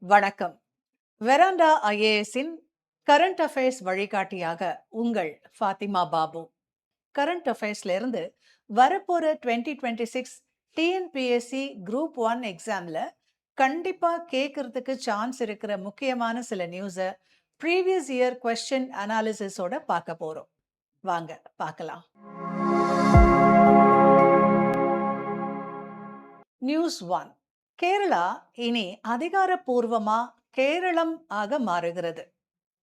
வணக்கம். Veranda ஐஏஎஸ்ஸின் current affairs வழிகாட்டியாக உங்கள் ஃபாத்திமா பாபு. கரண்ட் அஃபேர்ஸ்ல இருந்து வரப்போற 2026 டிஎன்பிஎஸ்சி குரூப் 1 எக்ஸாம்ல கண்டிப்பா கேட்கறதுக்கு சான்ஸ் இருக்கிற முக்கியமான சில நியூஸை ப்ரீவியஸ் இயர் கொஸ்டின் அனாலிசிஸோட பார்க்க போறோம். வாங்க பார்க்கலாம். நியூஸ் 1. கேரளா இனி அதிகாரப்பூர்வமா கேரளம் ஆக மாறுகிறது.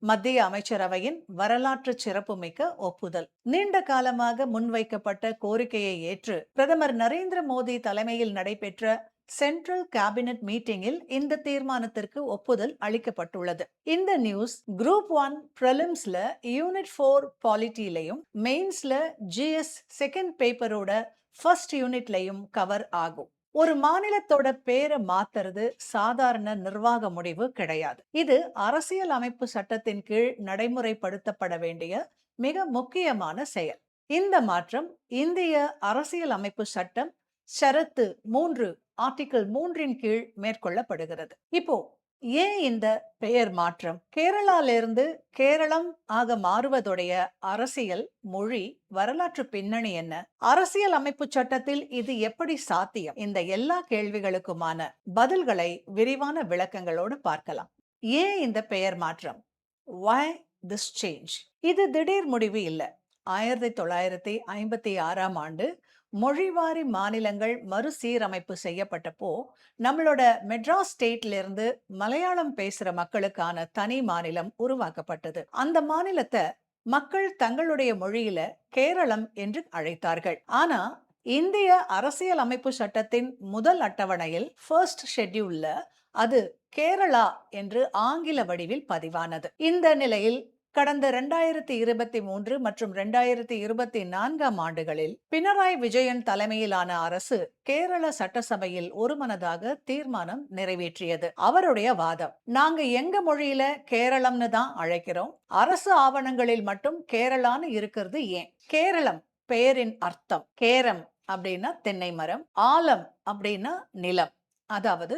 மத்திய அமைச்சரவையின் வரலாற்று சிறப்புமிக்க ஒப்புதல். நீண்ட காலமாக முன்வைக்கப்பட்ட கோரிக்கையை ஏற்று பிரதமர் நரேந்திர மோடி தலைமையில் நடைபெற்ற சென்ட்ரல் கேபினட் மீட்டிங்கில் இந்த தீர்மானத்திற்கு ஒப்புதல் அளிக்கப்பட்டுள்ளது. இந்த நியூஸ் குரூப் 1 பிரிலிம்ஸ்ல யூனிட் 4 பாலிட்டிலையும் மெயின்ஸ்ல ஜிஎஸ் செகண்ட் பேப்பரோட ஃபர்ஸ்ட் யூனிட்லையும் கவர் ஆகும். ஒரு மாநிலத்தோட பேரை மாத்துறது சாதாரண நிர்வாக முடிவு கிடையாது. இது அரசியல் அமைப்பு சட்டத்தின் கீழ் நடைமுறைப்படுத்தப்பட வேண்டிய மிக முக்கியமான செயல். இந்த மாற்றம் இந்திய அரசியல் அமைப்பு சட்டம் ஷரத்து 3 ஆர்டிகிள் 3 கீழ் மேற்கொள்ளப்படுகிறது. இப்போ ஏன் இந்த பெயர் மாற்றம்? கேரளாலிருந்து கேரளம் ஆக மாறுவதுடைய அரசியல், மொழி, வரலாற்று பின்னணி என்ன? அரசியல் அமைப்பு சட்டத்தில் இது எப்படி சாத்தியம்? இந்த எல்லா கேள்விகளுக்குமான பதில்களை விரிவான விளக்கங்களோடு பார்க்கலாம். ஏன் இந்த பெயர் மாற்றம்? Why this change? இது திடீர் முடிவு இல்ல. 1956ஆம் ஆண்டு மொழிவாரி மாநிலங்கள் மறுசீரமைப்பு செய்யப்பட்டப்போ நம்மளோட மெட்ராஸ் ஸ்டேட்ல இருந்து மலையாளம் பேசுற மக்களுக்கான தனி மாநிலம் உருவாக்கப்பட்டது. அந்த மாநிலத்தை மக்கள் தங்களுடைய மொழியில கேரளம் என்று அழைத்தார்கள். ஆனா இந்திய அரசியல் அமைப்பு சட்டத்தின் முதல் அட்டவணையில் ஃபர்ஸ்ட் ஷெட்யூல்ல அது கேரளா என்று ஆங்கில வடிவில் பதிவானது. இந்த நிலையில் கடந்த 2023 மற்றும் 2024ஆம் ஆண்டுகளில் பினராயி விஜயன் தலைமையிலான அரசு கேரள சட்டசபையில் ஒருமனதாக தீர்மானம் நிறைவேற்றியது. அவருடைய வாதம், நாங்க எங்க மொழியில கேரளம்னு தான் அழைக்கிறோம், அரசு ஆவணங்களில் மட்டும் கேரளான்னு இருக்கிறது ஏன்? கேரளம் பெயரின் அர்த்தம். கேரம் அப்படின்னா தென்னை மரம், ஆலம் அப்படின்னா நிலம், அதாவது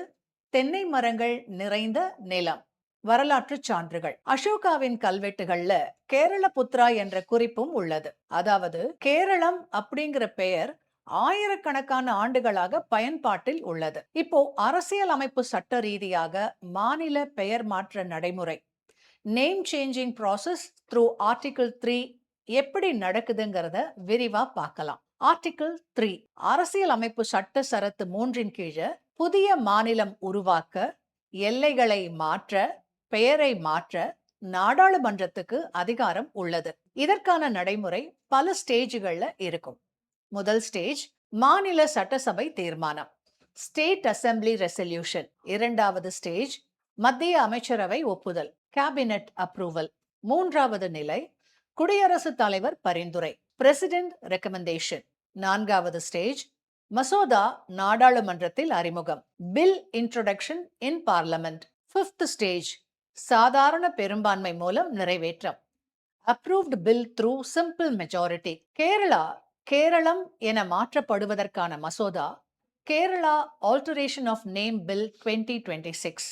தென்னை மரங்கள் நிறைந்த நிலம். வரலாற்று சான்றுகள், அசோகாவின் கல்வெட்டுகள்ல கேரள புத்ரா என்ற குறிப்பும் உள்ளது. அதாவது கேரளம் அப்படிங்கிற பெயர் ஆயிரக்கணக்கான ஆண்டுகளாக பயன்பாட்டில் உள்ளது. இப்போ அரசியல் அமைப்பு சட்ட ரீதியாக மாநில பெயர் மாற்ற நடைமுறை, name changing process through article 3 எப்படி நடக்குதுங்கிறத விரிவா பார்க்கலாம். ஆர்டிகிள் 3 அரசியல் அமைப்பு சட்ட சரத்து 3 கீழே புதிய மாநிலம் உருவாக்க, எல்லைகளை மாற்ற, பெயரை மாற்ற நாடாளுமன்றத்துக்கு அதிகாரம் உள்ளது. இதற்கான நடைமுறை பல ஸ்டேஜ்கள்ல இருக்கும். முதல் ஸ்டேஜ் மாநில சட்டசபை தீர்மானம், ஸ்டேட் அசெம்பிளி ரெசல்யூஷன். இரண்டாவது ஸ்டேஜ் மத்திய அமைச்சரவை ஒப்புதல், கேபினட் அப்ரூவல். மூன்றாவது நிலை குடியரசுத் தலைவர் பரிந்துரை, பிரசிடென்ட் ரெக்கமெண்டேஷன். நான்காவது ஸ்டேஜ் மசோதா நாடாளுமன்றத்தில் அறிமுகம், bill introduction in parliament. Fifth stage சாதாரண பெரும்பான்மை மூலம் நிறைவேற்றம், approved bill through simple majority. Keralam என மாற்றப்படுவதற்கான மசோதா Kerala alteration of name bill 2026.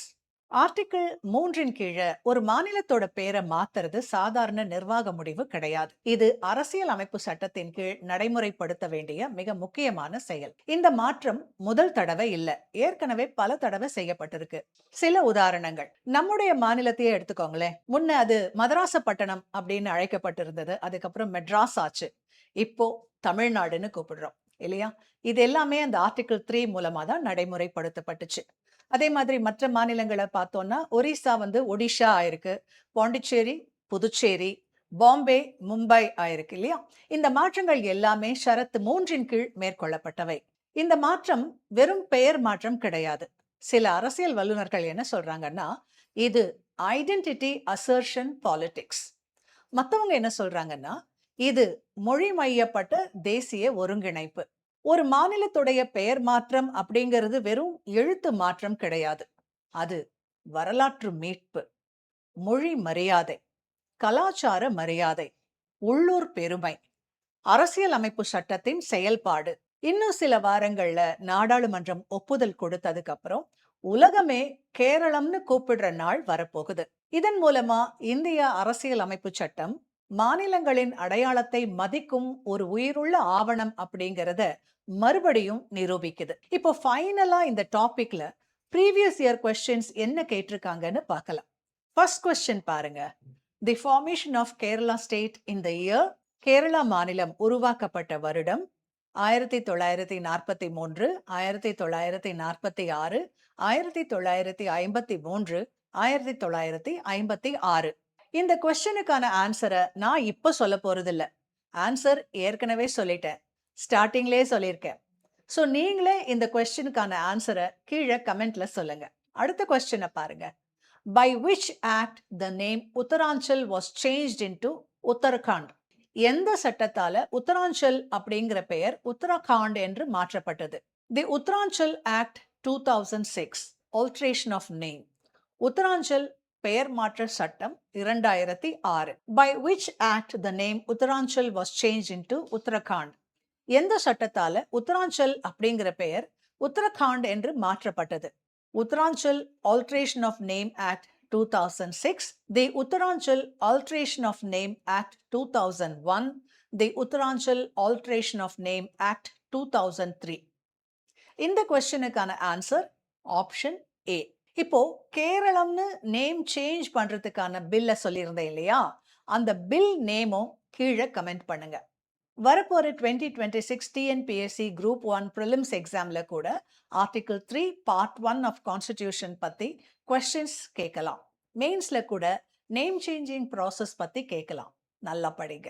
Article 3 கீழே ஒரு மாநிலத்தோட பேரை மாத்துறது சாதாரண நிர்வாக முடிவு கிடையாது. இது அரசியல் அமைப்பு சட்டத்தின் கீழ் நடைமுறைப்படுத்த வேண்டிய மிக முக்கியமான செயல். இந்த மாற்றம் முதல் தடவை இல்ல, ஏற்கனவே பல தடவை செய்யப்பட்டிருக்கு. சில உதாரணங்கள், நம்முடைய மாநிலத்தையே எடுத்துக்கோங்களேன். முன்ன அது மதராசப்பட்டினம் அப்படின்னு அழைக்கப்பட்டிருந்தது, அதுக்கப்புறம் மெட்ராஸ் ஆச்சு, இப்போ தமிழ்நாடுன்னு கூப்பிடுறோம் இல்லையா? இது எல்லாமே அந்த ஆர்டிகிள் 3 மூலமா தான் நடைமுறைப்படுத்தப்பட்டுச்சு. அதே மாதிரி மற்ற மாநிலங்களை பார்த்தோம்னா ஒரிசா ஒடிஷா ஆயிருக்கு, பாண்டிச்சேரி புதுச்சேரி, பாம்பே மும்பை ஆயிருக்கு இல்லையா? இந்த மாற்றங்கள் எல்லாமே ஷரத்து 3 கீழ் மேற்கொள்ளப்பட்டவை. இந்த மாற்றம் வெறும் பெயர் மாற்றம் கிடையாது. சில அரசியல் வல்லுநர்கள் என்ன சொல்றாங்கன்னா, இது ஐடென்டிட்டி அசர்ஷன் பாலிடிக்ஸ். மத்தவங்க என்ன சொல்றாங்கன்னா, இது மொழி மையப்பட்ட தேசிய ஒருங்கிணைப்பு. ஒரு மாநிலத்துடைய பெயர் மாற்றம் அப்படிங்கிறது வெறும் எழுத்து மாற்றம் கிடையாது. அது வரலாற்று மீட்பு, மொழி மரியாதை, கலாச்சார மரியாதை, உள்ளூர் பெருமை, அரசியல் அமைப்பு சட்டத்தின் செயல்பாடு. இன்னும் சில வாரங்கள்ல நாடாளுமன்றம் ஒப்புதல் கொடுத்ததுக்கு அப்புறம் உலகமே கேரளம்னு கூப்பிடுற நாள் வரப்போகுது. இதன் மூலமா இந்திய அரசியல் அமைப்பு சட்டம் மாநிலங்களின் அடையாளத்தை மதிக்கும் ஒரு உயிருள்ள ஆவணம் அப்படிங்கறத மறுபடியும் நிரூபிக்குது. இப்போ ஃபைனலா இந்த டாபிக்ல ப்ரீவியஸ் இயர் கொஸ்டின்ஸ் என்ன கேட்டிருக்காங்கன்னு பார்க்கலாம். ஃபர்ஸ்ட் கொஸ்டின் பாருங்க. The formation of Kerala state in the year. Kerala மாநிலம் உருவாக்கப்பட்ட வருடம் 1943, 1946, 1953, 1956. இந்த கொஸ்டினுக்கான ஆன்சரை நான் இப்ப சொல்ல போறது இல்ல. ஆன்சர் ஏற்கனவே சொல்லிட்டேன். ஸ்டார்டிங்லயே சொல்லியிருக்கேன். சோ நீங்களே இந்த கொஸ்டினுக்கான ஆன்சரை கீழே கமெண்ட்ல சொல்லுங்க. அடுத்த கொஸ்டினை பாருங்க. By which act the name Uttaranchal was changed into Uttarakhand? எந்த சட்டத்தால உத்தராஞ்சல் அப்படிங்கிற பெயர் உத்தராகண்ட் என்று மாற்றப்பட்டது? The Uttaranchal act 2006 alteration of name. Uttaranchal பெயர் மாற்ற சட்டம் 2006. By which act the name Uttaranchal was changed into Uttarakhand? எந்த சட்டத்தால உத்தராஞ்சல் அப்படிங்கிற பெயர் உத்தராகண்ட் என்று மாற்றப்பட்டது? Uttaranchal alteration of name act 2006, the Uttaranchal Alteration of Name Act 2001, the Uttaranchal Alteration of Name Act 2003. இந்த கொஸ்டினுக்கான ஆன்சர் ஆப்ஷன் ஏ. இப்போ கேரளம்னு நேம் சேஞ்ச் பண்றதுக்கான பில்ல சொல்லியிருந்தேன் இல்லையா, அந்த பில் நேமும் கீழே கமெண்ட் பண்ணுங்க. வரப்போற 2026 டிஎன்பிஎஸ்சி குரூப் 1 ப்ரிலிம்ஸ் எக்ஸாம்ல கூட ஆர்டிகிள் 3 பார்ட் 1 ஆஃப் கான்ஸ்டிடியூஷன் பத்தி கொஸ்டின்ஸ் கேட்கலாம். மெயின்ஸ்ல கூட நேம் சேஞ்சிங் ப்ராசஸ் பத்தி கேட்கலாம். நல்லா படிங்க.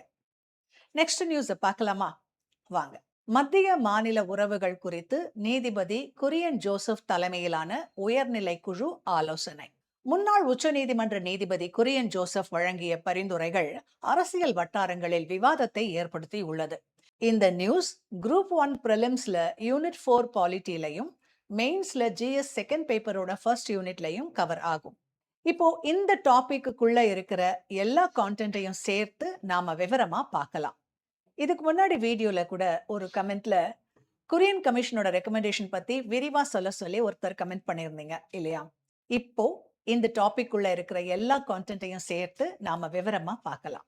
நெக்ஸ்ட் நியூஸ் பார்க்கலாமா? வாங்க. மத்திய மாநில உறவுகள் குறித்து நீதிபதி குரியன் ஜோசப் தலைமையிலான உயர்நிலை குழு ஆலோசனை. முன்னாள் உச்சநீதிமன்ற நீதிபதி குரியன் ஜோசப் வழங்கிய பரிந்துரைகள் அரசியல் வட்டாரங்களில் விவாதத்தை ஏற்படுத்தி உள்ளது. இந்த நியூஸ் குரூப் 1 ப்ரிலிம்ஸ்ல யூனிட் 4 பாலிட்டிலையும் மெயின்ஸ்ல ஜிஎஸ் செகண்ட் பேப்பரோட ஃபர்ஸ்ட் யூனிட்லையும் கவர் ஆகும். இப்போ இந்த டாபிக்குள்ள இருக்கிற எல்லா கான்டென்ட்டையும் சேர்த்து நாம விவரமா பார்க்கலாம். இதுக்கு முன்னாடி வீடியோல கூட ஒரு கமெண்ட்ல குரியன் கமிஷனோட ரெக்கமெண்டேஷன் பத்தி விரிவா சொல்ல சொல்லி ஒருத்தர் கமெண்ட் பண்ணியிருந்தீங்க இல்லையா? இப்போ இந்த டாபிக் உள்ள இருக்கிற எல்லா கான்டென்ட்டையும் சேர்த்து நாம விவரமா பார்க்கலாம்.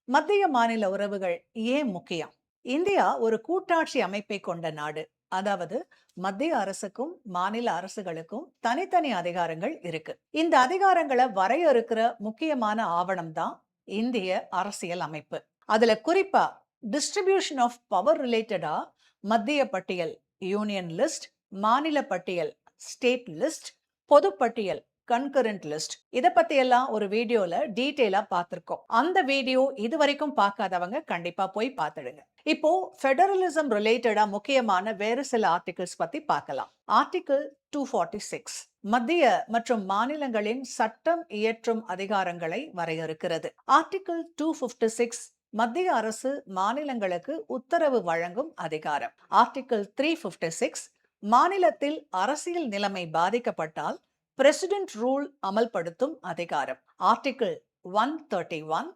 மத்திய மாநில உறவுகள் ஏன் முக்கியம்? இந்தியா ஒரு கூட்டாட்சி அமைப்பை கொண்ட நாடு. அதாவது மத்திய அரசுக்கும் மாநில அரசுகளுக்கும் தனித்தனி அதிகாரங்கள் இருக்கு. இந்த அதிகாரங்களை வரையறுக்கிற முக்கியமான ஆவணம் தான் இந்திய அரசியல் அமைப்பு. அதுல குறிப்பா டிஸ்ட்ரிபியூஷன் ஆஃப் பவர் ரிலேட்டடா மத்திய பட்டியல் யூனியன் லிஸ்ட், மாநில பட்டியல் ஸ்டேட் லிஸ்ட், பொது பட்டியல் கன்கரண்ட் லிஸ்ட், இத பத்தி எல்லாம் ஒரு வீடியோல டீடைலா பார்த்திருக்கோம். அந்த வீடியோ இதுவரைக்கும் பார்க்காதவங்க கண்டிப்பா போய் பார்த்துடுங்க. இப்போ ஃபெடரலிசம் ரிலேட்டடா முக்கியமான வேறு சில ஆர்டிகிள்ஸ் பத்தி பார்க்கலாம். ஆர்டிகிள் 246 மத்திய மற்றும் மாநிலங்களின் சட்டம் இயற்றும் அதிகாரங்களை வரையறுக்கிறது. ஆர்டிகிள் 256 மத்திய அரசு மாநிலங்களுக்கு உத்தரவு வழங்கும் அதிகாரம். ஆர்டிகிள் 356 மாநிலத்தில் அரசியல் நிலைமை பாதிக்கப்பட்டால் பிரசிடென்ட் ரூல் அமல்படுத்தும் அதிகாரம். ஆர்டிகிள் 131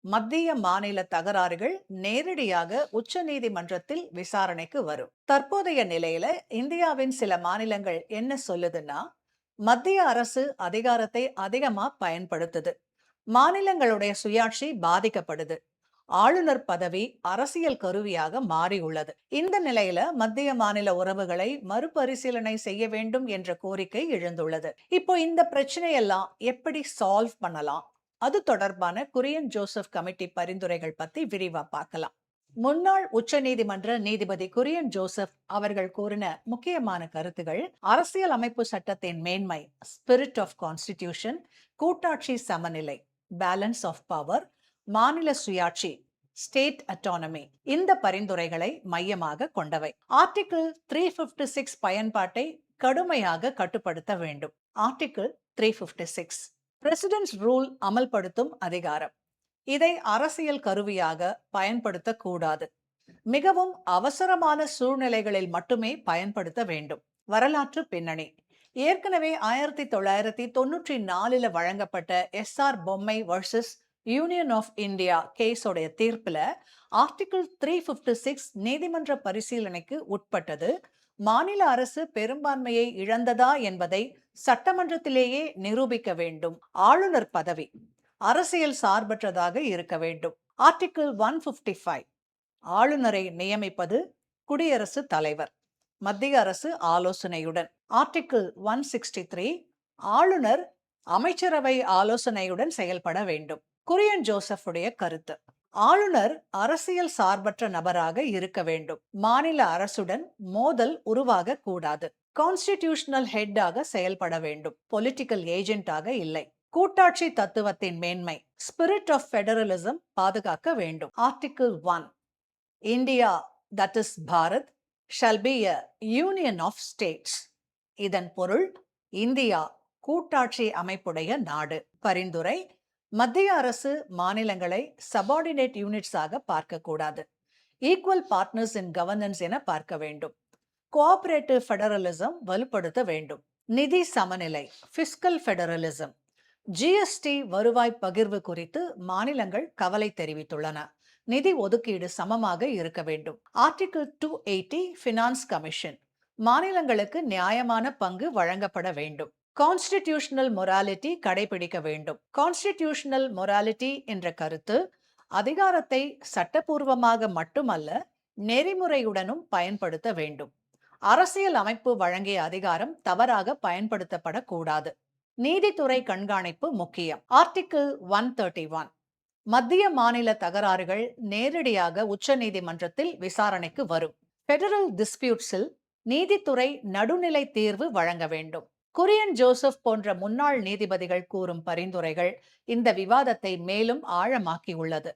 மத்திய மாநில தகராறுகள் நேரடியாக உச்ச நீதிமன்றத்தில் விசாரணைக்கு வரும். தற்போதைய நிலையில இந்தியாவின் சில மாநிலங்கள் என்ன சொல்லுதுன்னா, மத்திய அரசு அதிகாரத்தை அதிகமா பயன்படுத்துது, மாநிலங்களுடைய சுயாட்சி பாதிக்கப்படுது, ஆளுநர் பதவி அரசியல் கருவியாக மாறியுள்ளது. இந்த நிலையில மத்திய மாநில உறவுகளை மறுபரிசீலனை செய்ய வேண்டும் என்ற கோரிக்கை எழுந்துள்ளது. இப்போ இந்த பிரச்சனையெல்லாம் எப்படி சால்வ் பண்ணலாம், அது தொடர்பான குரியன் ஜோசப் கமிட்டி பரிந்துரைகள் பத்தி விரிவா பார்க்கலாம். முன்னாள் உச்ச நீதிமன்ற நீதிபதி குரியன் ஜோசப் அவர்கள் கூறின முக்கியமான கருத்துகள்: அரசியல் அமைப்பு சட்டத்தின் மேன்மை, ஸ்பிரிட் ஆஃப் கான்ஸ்டிடியூஷன், கூட்டாட்சி சமநிலை, பேலன்ஸ் ஆஃப் பவர், மாநில சுயாட்சி, ஸ்டேட் அட்டானமி, இந்த பரிந்துரைகளை மையமாக கொண்டவை. ஆர்டிகிள் 356 பயன்பாட்டை கடுமையாக கட்டுப்படுத்த வேண்டும். ஆர்டிகிள் 356 பிரசிடென்ட் ரூல் அமல்படுத்தும் அதிகாரம். இதை அரசியல் கருவியாக பயன்படுத்தக்கூடாது. மிகவும் அவசரமான சூழ்நிலைகளில் மட்டுமே பயன்படுத்த வேண்டும். வரலாற்று பின்னணி: ஏற்கனவே 1994 வழங்கப்பட்ட SR Bommai versus union of India கேஸோடைய தீர்ப்புல ஆர்டிகிள் 356 நீதிமன்ற பரிசீலனைக்கு உட்பட்டது. மாநில அரசு பெரும்பான்மையை இழந்ததா என்பதை சட்டமன்றத்திலேயே நிரூபிக்க வேண்டும். ஆளுநர் பதவி அரசியல் சார்பற்றதாக இருக்க வேண்டும். ஆர்டிகிள் 155 ஆளுநரை நியமிப்பது குடியரசுத் தலைவர், மத்திய அரசு ஆலோசனையுடன். ஆர்டிகிள் 163 ஆளுநர் அமைச்சரவை ஆலோசனையுடன் செயல்பட வேண்டும். குரியன் ஜோசப் உடைய கருத்து: ஆளுநர் அரசியல் சார்பற்ற நபராக இருக்க வேண்டும். மாநில அரசுடன் மோதல் உருவாக கூடாது. கான்ஸ்டிடியூஷனல் ஹெட்டாக செயல்பட வேண்டும், பொலிட்டிக்கல் ஏஜென்டாக இல்லை. கூட்டாட்சி தத்துவத்தின் மேன்மை, ஸ்பிரிட் ஆஃப் ஃபெடரலிசம் பாதுகாக்க வேண்டும். Article 1 India, that is Bharat, shall be a union of states. இதன் பொருள் இந்தியா கூட்டாட்சி அமைப்புடைய நாடு. பரிந்துரை: மத்திய அரசு மாநிலங்களை சபார்டினேட் யூனிட்ஸாக பார்க்கக்கூடாது. ஈக்குவல் பார்ட்னர்ஸ் இன் கவர்னன்ஸ் என பார்க்க வேண்டும். கோஆபரேட்டிவ் ஃபெடரலிசம் வலுப்படுத்த வேண்டும். நிதி சமநிலை, ஃபிஸ்கல் ஃபெடரலிசம். ஜிஎஸ்டி வருவாய் பகிர்வு குறித்து மாநிலங்கள் கவலை தெரிவித்துள்ளன. நிதி ஒதுக்கீடு சமமாக இருக்க வேண்டும். Article 280 finance commission. மாநிலங்களுக்கு நியாயமான பங்கு வழங்கப்பட வேண்டும். கான்ஸ்டிடியூஷனல் மொராலிட்டி கடைபிடிக்க வேண்டும். கான்ஸ்டிடியூஷனல் மொராலிட்டி என்ற கருத்து அதிகாரத்தை சட்டபூர்வமாக மட்டுமல்ல, நெறிமுறையுடனும் பயன்படுத்த வேண்டும். அரசியல் அமைப்பு வழங்கிய அதிகாரம் தவறாக பயன்படுத்தப்படக்கூடாது. நீதித்துறை கண்காணிப்பு முக்கியம். ஆர்டிகிள் 131 மத்திய மாநில தகராறுகள் நேரடியாக உச்ச நீதிமன்றத்தில் விசாரணைக்கு வரும். பெடரல் டிஸ்பியூட்ஸில் நீதித்துறை நடுநிலை தீர்வு வழங்க வேண்டும். குரியன் ஜோசப் போன்ற முன்னாள் நீதிபதிகள் கூறும் பரிந்துரைகள் இந்த விவாதத்தை மேலும் ஆழமாக்கியுள்ளது.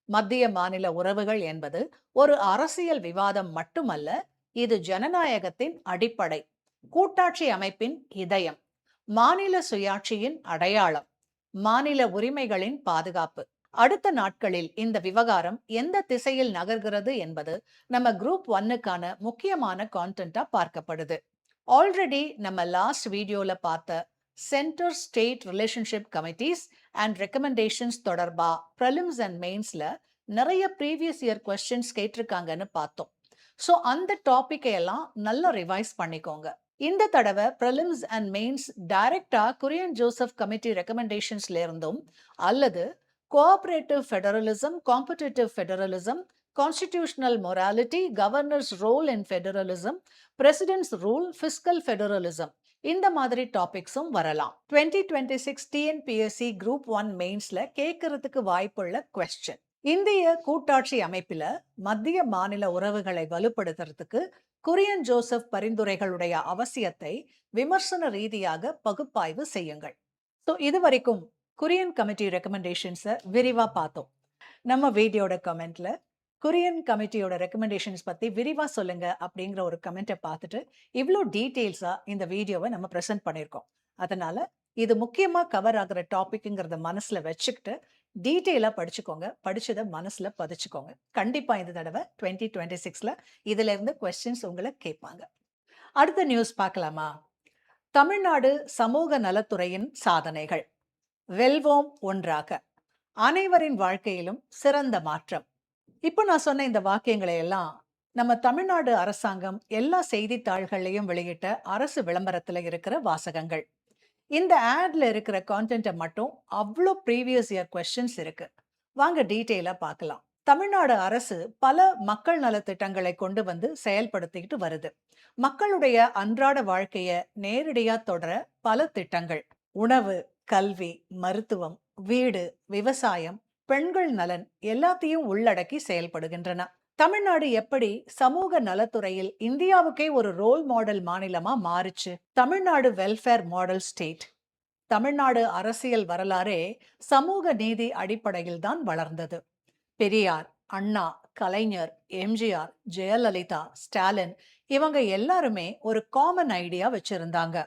மத்திய மாநில உறவுகள் என்பது ஒரு அரசியல் விவாதம் மட்டுமல்ல, இது ஜனநாயகத்தின் அடிப்படை, கூட்டாட்சி அமைப்பின் இதயம், மாநில சுயாட்சியின் அடையாளம், மாநில உரிமைகளின் பாதுகாப்பு. அடுத்த நாட்களில் இந்த விவகாரம் எந்த திசையில் நகர்கிறது என்பது நம்ம குரூப் 1க்கான முக்கியமான கான்டென்ட்டா பார்க்கப்படுது. ஆல்ரெடி நம்ம லாஸ்ட் வீடியோல பார்த்த centre state relationship committees and recommendations தொடர்பா ப்ரிலிம்ஸ் அண்ட் மெயின்ஸ்ல நிறைய ப்ரீவியஸ் இயர் கொஸ்டின்ஸ் கேட்டிருக்காங்கன்னு பார்த்தோம். ஸோ அந்த டாபிக்கை எல்லாம் நல்லா ரிவைஸ் பண்ணிக்கோங்க. இந்த தடவை ப்ரிலிம்ஸ் அண்ட் மெயின்ஸ் டைரக்டா குரியன் ஜோசப் கமிட்டி ரெக்கமெண்டேஷன்ஸ்ல இருந்தும் அல்லது cooperative federalism, competitive federalism, constitutional morality, governor's role in federalism, president's rule, fiscal federalism, இந்த மாதிரி டாபிக்ஸும் வரலாம். 2026 டிஎன்பிஎஸ்சி குரூப் 1 மெயின்ஸ்ல கேட்கறதுக்கு வாய்ப்புள்ள கொஸ்டின். இந்திய கூட்டாட்சி அமைப்பில மத்திய மாநில உறவுகளை வலுப்படுத்துறதுக்கு குரியன் ஜோசப் பரிந்துரைகளுடைய அவசியத்தை விமர்சன ரீதியாக பகுப்பாய்வு செய்யுங்கள். ஸோ இதுவரைக்கும் குரியன் கமிட்டி ரெக்கமெண்டேஷன்ஸை விரிவா பார்த்தோம். நம்ம வீடியோட கமெண்ட்ல குரியன் கமிட்டியோட ரெக்கமெண்டேஷன்ஸ் பத்தி விரிவா சொல்லுங்க அப்படிங்கிற ஒரு கமெண்ட்டை பார்த்துட்டு இவ்வளோ டீட்டெயில்ஸா இந்த வீடியோவை நம்ம ப்ரெசென்ட் பண்ணியிருக்கோம். அதனால இது முக்கியமா கவர் ஆகிற டாபிக்ங்கிறத மனசுல வச்சுக்கிட்டு டீட்டெயிலா படிச்சுக்கோங்க. படிச்சதை மனசுல பதிச்சுக்கோங்க. கண்டிப்பா இந்த தடவை 2026ல இதுல இருந்து கொஸ்டின்ஸ் உங்களை கேட்பாங்க. அடுத்த நியூஸ் பார்க்கலாமா? தமிழ்நாடு சமூக நலத்துறையின் சாதனைகள். வெல்வோம் ஒன்றாக, அனைவரின் வாழ்க்கையிலும் சிறந்த மாற்றம். இப்போ நான் சொன்ன இந்த வாக்கியங்களை எல்லாம் நம்ம தமிழ்நாடு அரசாங்கம் எல்லா செய்தித்தாள்கள்லையும் வெளியிட்ட அரசு விளம்பரத்துல இருக்கிற வாசகங்கள். இந்த ஆட்ல இருக்கிற கான்டென்ட்டை மட்டும் அவ்வளோ ப்ரீவியஸ் இயர் கொஸ்டின்ஸ் இருக்கு. வாங்க டீட்டெயிலா பார்க்கலாம். தமிழ்நாடு அரசு பல மக்கள் நலத்திட்டங்களை கொண்டு வந்து செயல்படுத்திக்கிட்டு வருது. மக்களுடைய அன்றாட வாழ்க்கைய நேரடியா தொடர பல திட்டங்கள், உணவு, கல்வி, மருத்துவம், வீடு, விவசாயம், பெண்கள் நலன் எல்லாத்தையும் உள்ளடக்கி செயல்படுகின்றன. தமிழ்நாடு எப்படி சமூக நலத்துறையில் இந்தியாவுக்கே ஒரு ரோல் மாடல் மாநிலமா மாறுச்சு? Tamil Nadu welfare model state. Tamil Nadu அரசியல் வரலாறே சமூக நீதி அடிப்படையில் தான் வளர்ந்தது. பெரியார், அண்ணா, கலைஞர், எம்ஜிஆர், ஜெயலலிதா, ஸ்டாலின் இவங்க எல்லாருமே ஒரு காமன் ஐடியா வச்சிருந்தாங்க.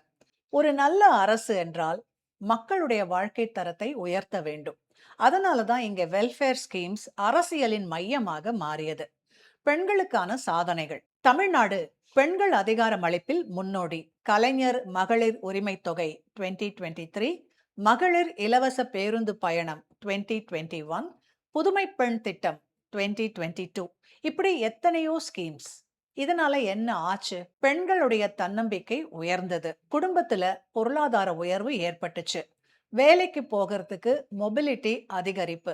ஒரு நல்ல அரசு என்றால் மக்களுடைய வாழ்க்கை தரத்தை உயர்த்த வேண்டும். அதனாலதான் இங்க வெல்ஃபேர் ஸ்கீம்ஸ் அரசியலின் மையமாக மாறியது. பெண்களுக்கான சாதனைகள். தமிழ்நாடு பெண்கள் அதிகாரம் அளிப்பில் முன்னோடி. கலைஞர் மகளிர் உரிமை தொகை 2023, மகளிர் இலவச பேருந்து பயணம் 2021, புதுமை பெண் திட்டம் 2022, இப்படி எத்தனையோ ஸ்கீம்ஸ். இதனால என்ன ஆச்சு? பெண்களுடைய தன்னம்பிக்கை உயர்ந்தது. குடும்பத்துல பொருளாதார உயர்வு ஏற்பட்டுச்சு. வேலைக்கு போகிறதுக்கு மொபிலிட்டி அதிகரிப்பு.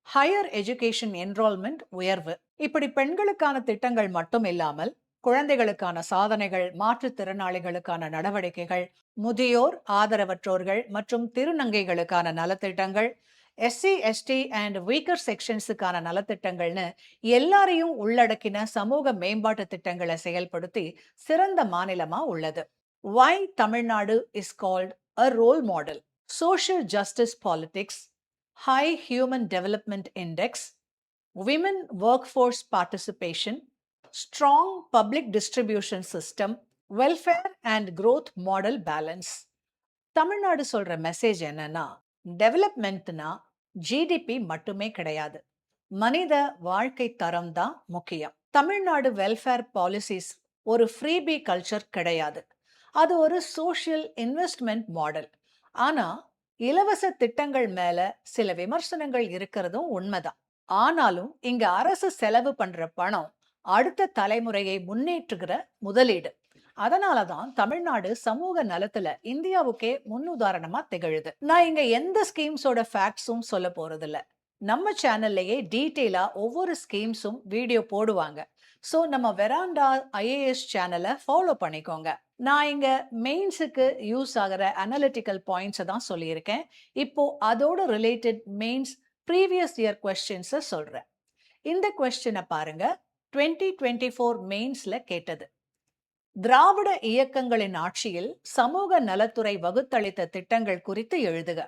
ஹையர் எஜுகேஷன் என்ரோல்மெண்ட் உயர்வு. இப்படி பெண்களுக்கான திட்டங்கள் மட்டும் இல்லாமல் குழந்தைகளுக்கான சாதனைகள், மாற்றுத்திறனாளிகளுக்கான நடவடிக்கைகள், முதியோர், ஆதரவற்றோர்கள் மற்றும் திருநங்கைகளுக்கான நலத்திட்டங்கள், எஸ்சி எஸ்டி அண்ட் வீக்கர் செக்ஷன்ஸுக்கான நலத்திட்டங்கள்னு எல்லாரையும் உள்ளடக்கின சமூக மேம்பாட்டு திட்டங்களை செயல்படுத்தி சிறந்த மாநிலமா உள்ளது. Why Tamil Nadu is called a role model? Social justice politics, high human development index, women workforce participation, strong public distribution system, welfare and growth model balance. Tamil Nadu சொல்ற மெசேஜ் என்னன்னா, டெவலப்மெண்ட்னா ஜிடிபி மட்டுமே கிடையாது, மனித வாழ்க்கை தரம் தான் முக்கியம். தமிழ்நாடு வெல்ஃபேர் பாலிசிஸ் ஒரு ஃப்ரீபி கல்ச்சர் கிடையாது, அது ஒரு சோஷியல் இன்வெஸ்ட்மெண்ட் மாடல். ஆனா இலவச திட்டங்கள் மேல சில விமர்சனங்கள் இருக்கிறதும் உண்மைதான். ஆனாலும் இங்க அரசு செலவு பண்ற பணம் அடுத்த தலைமுறையை முன்னேற்றுகிற முதலீடு. அதனாலதான் தமிழ்நாடு சமூக நலத்துல இந்தியாவுக்கே முன்னுதாரணமா திகழுது. நான் இங்க எந்த ஸ்கீம்ஸோட ஃபேக்ட்ஸும் சொல்ல போறது இல்ல. நம்ம சேனல்லையே டீட்டெயிலா ஒவ்வொரு ஸ்கீம்ஸும் வீடியோ போடுவாங்க. ஸோ நம்ம வெராண்டா ஐஏஎஸ் சேனலை ஃபாலோ பண்ணிக்கோங்க. நான் இங்க மெயின்ஸுக்கு யூஸ் ஆகிற அனலிட்டிக்கல் பாயிண்ட்ஸை தான் சொல்லியிருக்கேன். இப்போ அதோட ரிலேட்டட் மெயின்ஸ் ப்ரீவியஸ் இயர் கொஸ்டின்ஸை சொல்றேன். இந்த கொஸ்டினை பாருங்க. 2024 மெயின்ஸ்ல கேட்டது. திராவிட இயக்கங்களின் ஆட்சியில் சமூக நலத்துறை வகுத்தளித்த திட்டங்கள் குறித்து எழுதுக.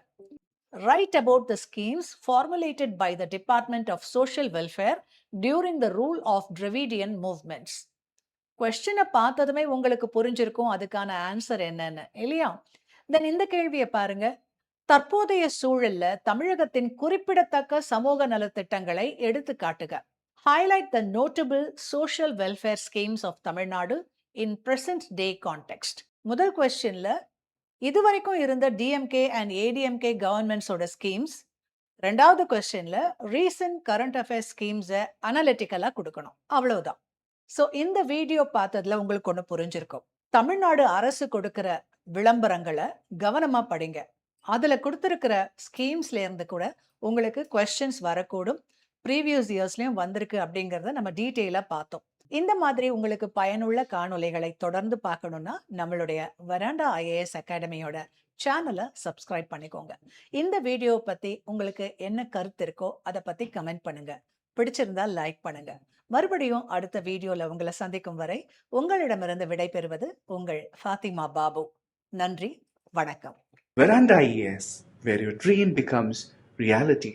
Write about the schemes formulated by the Department of Social Welfare during the rule of Dravidian movements. கொஸ்டினை பார்த்ததுமே உங்களுக்கு புரிஞ்சிருக்கும் அதுக்கான ஆன்சர் என்னன்னு, இல்லையா? தென் இந்த கேள்வியை பாருங்க. தற்போதைய சூழல்ல தமிழகத்தின் குறிப்பிடத்தக்க சமூக நலத்திட்டங்களை எடுத்து காட்டுக. Highlight the notable social welfare schemes of Tamil Nadu in present day context. முதல் கொஸ்டின்ல இதுவரைக்கும் இருந்த டிஎம்கே அண்ட் ஏடிஎம்கே கவர்மெண்ட்ஸோட ஸ்கீம்ஸ், ரெண்டாவது கொஸ்டின்ல ரீசன்ட் கரண்ட் அஃபேர்ஸ் ஸ்கீம்ஸை அனலிட்டிக்கலா கொடுக்கணும். அவ்வளவுதான். ஸோ இந்த வீடியோ பார்த்ததுல உங்களுக்கு ஒன்று புரிஞ்சிருக்கும். தமிழ்நாடு அரசு கொடுக்கிற விளம்பரங்களை கவனமா படிங்க. அதுல கொடுத்திருக்கிற ஸ்கீம்ஸ்ல இருந்து கூட உங்களுக்கு கொஸ்டின்ஸ் வரக்கூடும். ப்ரீவியஸ் இயர்ஸ்லயும் வந்திருக்கு அப்படிங்கிறத நம்ம டீட்டெயிலா பார்த்தோம். இந்த மாதிரி உங்களுக்கு பயனுள்ள காணொளிகளை தொடர்ந்து பார்க்கணும்னா நம்மளுடைய வெராண்டா ஐஏஎஸ் அகாடமியோட சேனலை சப்ஸ்கிரைப் பண்ணிக்கோங்க. இந்த வீடியோ பத்தி உங்களுக்கு என்ன கருத்து இருக்கோ அதை பத்தி கமெண்ட் பண்ணுங்க. பிடிச்சிருந்தா லைக் பண்ணுங்க. மறுபடியும் அடுத்த வீடியோல உங்களை சந்திக்கும் வரை உங்களிடமிருந்து விடைபெறுவது உங்கள் ஃபாத்திமா பாபு. நன்றி, வணக்கம். Veranda IAS, where your dream becomes reality.